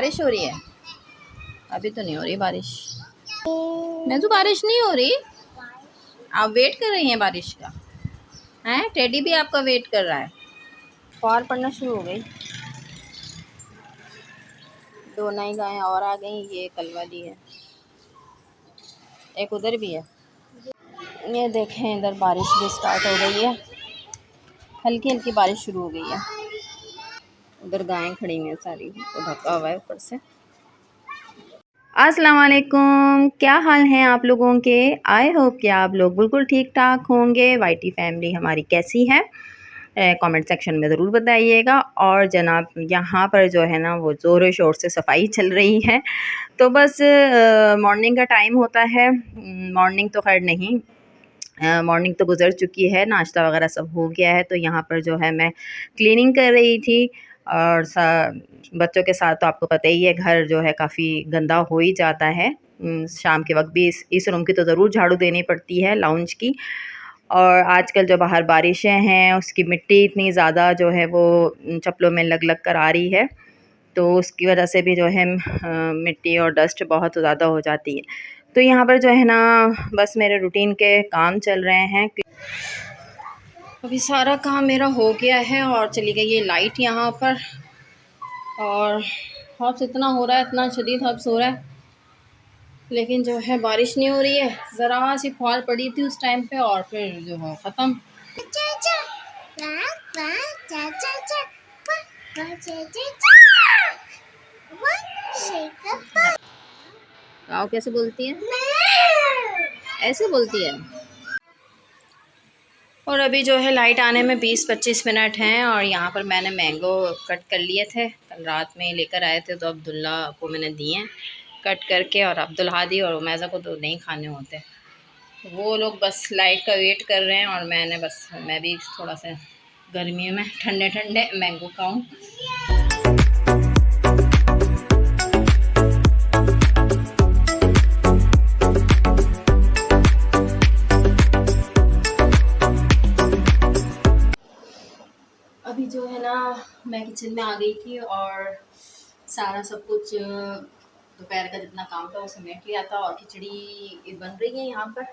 बारिश हो रही है? अभी तो नहीं हो रही बारिश। मैं तो बारिश नहीं हो रही। आप वेट कर रही हैं बारिश का? हैं? टेडी भी आपका वेट कर रहा है। फौर पड़ना शुरू हो गई। दो नई गायें और आ गई। ये कल वाली है, एक उधर भी है। ये देखें, इधर बारिश भी स्टार्ट हो गई है। हल्की हल्की बारिश शुरू हो गई है। उधर गायें खड़ी हुई हैं सारी, तो ढका हुआ है ऊपर से। अस्सलाम वालेकुम, क्या हाल हैं आप लोगों के? आई होप कि आप लोग बिल्कुल ठीक ठाक होंगे। वाईटी फैमिली हमारी कैसी है? कमेंट सेक्शन में ज़रूर बताइएगा। और जनाब, यहाँ पर जो है ना वो ज़ोर शोर से सफाई चल रही है। तो बस मॉर्निंग का टाइम होता है। मॉर्निंग तो खैर नहीं, मॉर्निंग तो गुज़र चुकी है, नाश्ता वगैरह सब हो गया है। तो यहाँ पर जो है मैं क्लीनिंग कर रही थी। और बच्चों के साथ तो आपको पता ही है, घर जो है काफ़ी गंदा हो ही जाता है। शाम के वक्त भी इस रूम की तो ज़रूर झाड़ू देनी पड़ती है, लाउंज की। और आजकल जो बाहर बारिशें हैं, उसकी मिट्टी इतनी ज़्यादा जो है वो चप्पलों में लग लग कर आ रही है, तो उसकी वजह से भी जो है मिट्टी और डस्ट बहुत ज़्यादा हो जाती है। तो यहाँ पर जो है ना बस मेरे रूटीन के काम चल रहे हैं। अभी सारा काम मेरा हो गया है और चली गई है लाइट यहाँ पर। और हब्स इतना हो रहा है, इतना शदीद हब्स हो रहा है, लेकिन जो है बारिश नहीं हो रही है। ज़रा सी फॉल पड़ी थी उस टाइम पे और फिर जो है ख़त्म। आओ, कैसे बोलती है? ऐसे बोलती है। और अभी जो है लाइट आने में 20-25 मिनट हैं। और यहाँ पर मैंने मैंगो कट कर लिए थे, कल रात में लेकर आए थे, तो अब्दुल्ला को मैंने दिए कट करके। और अब्दुल हादी और उमैज़ा को तो नहीं खाने होते, वो लोग बस लाइट का वेट कर रहे हैं। और मैं भी थोड़ा सा गर्मियों में ठंडे ठंडे मैंगो खाऊं। अभी जो है ना मैं किचन में आ गई थी और सारा सब कुछ दोपहर का जितना काम था वो समेट लिया था। और खिचड़ी बन रही है यहाँ पर,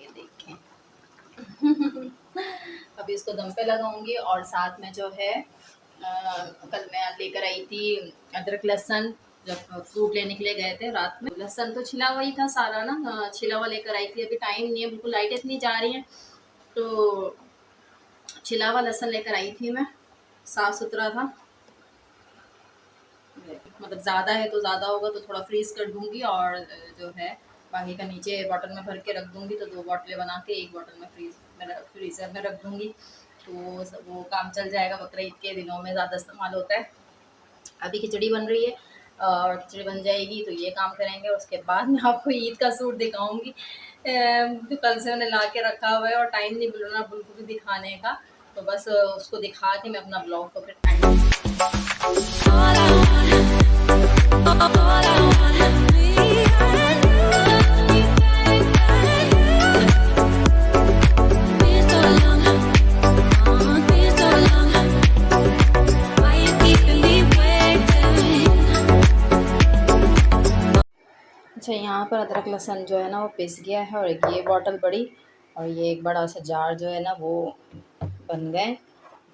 ये देखें। अभी इसको दम पे लगाऊंगी। और साथ में जो है कल मैं लेकर आई थी अदरक लहसुन, जब फ्रूट लेने के लिए गए थे रात में। लहसुन तो छिला हुआ ही था सारा ना, छिला हुआ लेकर आई थी। अभी टाइम नहीं है, बिल्कुल लाइट इतनी जा रही है, तो छिला हुआ लहसुन लेकर आई थी मैं, साफ़ सुथरा था। मतलब ज़्यादा है तो ज़्यादा होगा तो थोड़ा फ्रीज़ कर दूंगी, और जो है बाकी का नीचे बॉटल में भर के रख दूंगी। तो 2 बॉटलें बना के एक बॉटल में फ्रीज़र में रख दूंगी, तो वो काम चल जाएगा। बकरीद के दिनों में ज़्यादा इस्तेमाल होता है। अभी खिचड़ी बन रही है और खिचड़ी बन जाएगी तो ये काम करेंगे। उसके बाद मैं आपको ईद का सूट दिखाऊंगी, जो कल से मैंने ला के रखा हुआ है और टाइम नहीं मिल रहा बिल्कुल भी दिखाने का। तो बस उसको दिखा के मैं अपना ब्लॉग को फिर अच्छा, यहाँ पर अदरक लहसुन जो है ना वो पिस गया है। और ये बॉटल बड़ी और ये एक बड़ा सा जार जो है ना वो बन गए।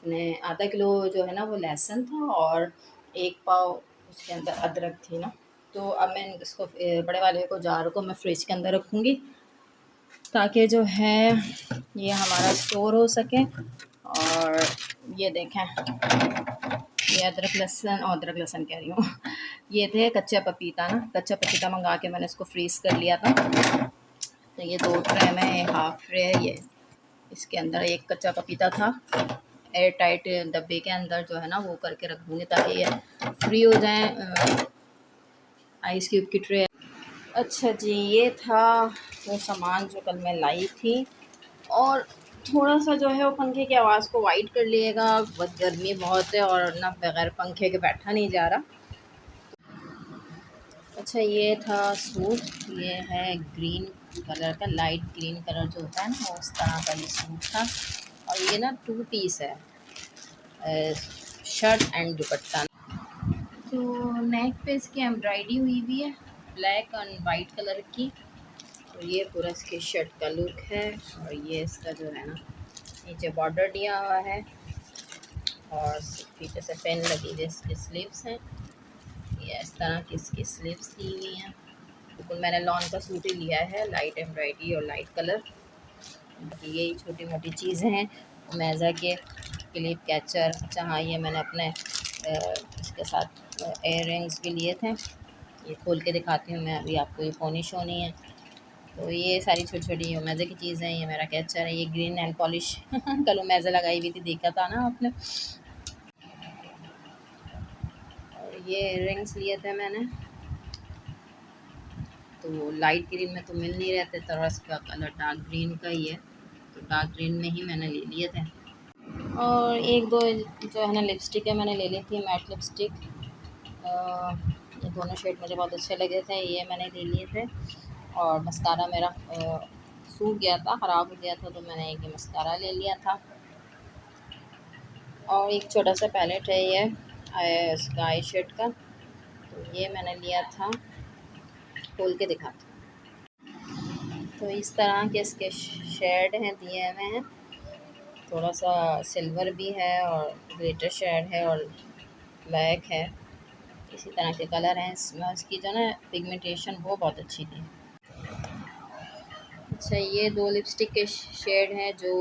अपने आधा किलो जो है ना वो लहसुन था और 1 पाव उसके अंदर अदरक थी ना। तो अब मैं इसको बड़े वाले को जार को मैं फ्रिज के अंदर रखूँगी, ताकि जो है ये हमारा स्टोर हो सके। और ये देखें, ये अदरक लहसुन कह रही हूँ, ये थे कच्चा पपीता ना, कच्चा पपीता मंगा के मैंने इसको फ्रीज़ कर लिया था। तो ये 2 ट्रे में हाफ ट्रे है ये, इसके अंदर एक कच्चा पपीता था। एयर टाइट डब्बे के अंदर जो है ना वो करके रख दूँगी, ताकि ये फ्री हो जाए। आइस क्यूब की ट्रे। अच्छा जी, ये था वो सामान जो कल मैं लाई थी। और थोड़ा सा जो है वो पंखे की आवाज़ को वाइट कर लिएगा, बहुत गर्मी बहुत है और ना बगैर पंखे के बैठा नहीं जा रहा। अच्छा, ये था सूट, ये है ग्रीन कलर का, लाइट ग्रीन कलर जो होता है ना उस तरह का ये सूट था। और ये ना 2 पीस है, शर्ट एंड दुपट्टा। तो तो नेक पे इसकी एम्ब्रॉयडरी हुई हुई है ब्लैक एंड वाइट कलर की। तो ये पूरा इसके शर्ट का लुक है और ये इसका जो है ना नीचे बॉर्डर दिया हुआ है और पीछे से पेन लगी हुई इसकी स्लीव्स हैं। ये इस तरह की इसकी स्लीव्स दी हुई हैं। बिल्कुल मैंने लॉन का सूट ही लिया है, लाइट एम्ब्रॉयडरी और लाइट कलर। बाकी यही छोटी मोटी चीज़ें हैं। मेज़ा के क्लिप कैचर, अच्छा हाँ ये मैंने अपने इसके साथ एयर रिंग्स भी लिए थे। ये खोल के दिखाती हूँ मैं अभी आपको, ये पोनी शोनी है। तो ये सारी छोटी छोटी मेज़े की चीज़ें हैं। ये मेरा कैचर है, ये ग्रीन नेल पॉलिश कल मेज़े लगाई हुई थी, देखा था ना आपने। और ये रिंग्स लिए थे मैंने, तो लाइट ग्रीन में तो मिल नहीं रहे थे, थोड़ा इसका कलर डार्क ग्रीन का ही है, तो डार्क ग्रीन में ही मैंने ले लिए थे। और एक दो जो है ना लिपस्टिक है मैंने ले ली थी, मैट लिपस्टिक। ये दोनों शेड मुझे बहुत अच्छे लगे थे, ये मैंने ले लिए थे। और मस्कारा मेरा सूख गया था, ख़राब हो गया था, तो मैंने एक मस्कारा ले लिया था। और एक छोटा सा पैलेट है ये इसका आई शेड का, तो ये मैंने लिया था। खोल के दिखाती हूँ। तो इस तरह के इसके शेड हैं दिए हुए हैं, थोड़ा सा सिल्वर भी है और ग्लिटर शेड है और ब्लैक है, इसी तरह के कलर हैं इसमें। इसकी जो ना पिगमेंटेशन वो बहुत अच्छी थी। अच्छा ये दो लिपस्टिक के शेड हैं जो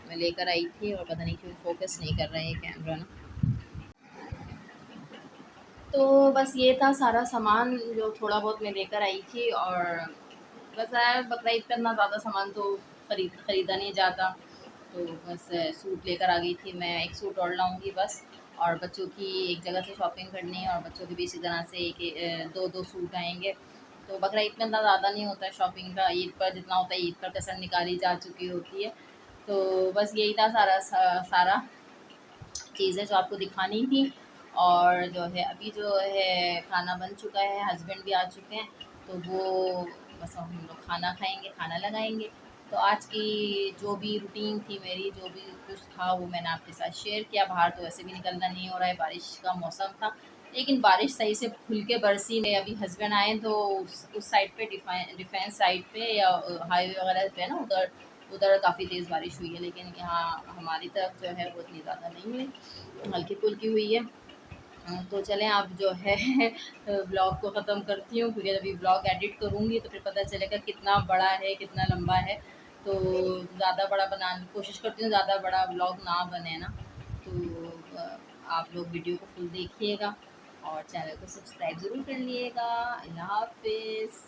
मैं लेकर आई थी और पता नहीं क्यों फोकस नहीं कर रहा है कैमरा ना। तो बस ये था सारा सामान जो थोड़ा बहुत मैं लेकर आई थी। और बस यार बकरीद पर इतना ज़्यादा सामान तो ख़रीदा नहीं जाता, तो बस सूट लेकर आ गई थी मैं। एक सूट और लाऊंगी बस, और बच्चों की एक जगह से शॉपिंग करनी है और बच्चों की भी इसी तरह से दो दो सूट आएंगे। तो बकरीद में इतना ज़्यादा नहीं होता है शॉपिंग का, ईद पर जितना होता है ईद पर कसर निकाली जा चुकी होती है। तो बस यही था सारा चीज़ें जो आपको दिखानी थी। और जो है अभी जो है खाना बन चुका है, हस्बैंड भी आ चुके हैं, तो वो बस हम लोग खाना खाएंगे, खाना लगाएंगे। तो आज की जो भी रूटीन थी मेरी, जो भी कुछ था वो मैंने आपके साथ शेयर किया। बाहर तो वैसे भी निकलना नहीं हो रहा है, बारिश का मौसम था, लेकिन बारिश सही से खुल के बरसी नहीं। अभी हस्बैंड आए तो उस साइड पे डिफेंस साइड पे या हाईवे वगैरह पे ना, उधर उधर काफ़ी तेज़ बारिश हुई है, लेकिन यहाँ हमारी तरफ जो है वो इतनी ज़्यादा नहीं है, हल्की फुल्की हुई है। तो चलें आप जो है ब्लॉग को ख़त्म करती हूँ, क्योंकि अभी ब्लॉग एडिट करूँगी तो फिर पता चलेगा कितना बड़ा है कितना लंबा है। तो ज़्यादा बड़ा बनाने की कोशिश करती हूँ, ज़्यादा बड़ा ब्लॉग ना बने ना। तो आप लोग वीडियो को फुल देखिएगा और चैनल को सब्सक्राइब ज़रूर कर लिएगा। अल्लाह हाफ़िज़।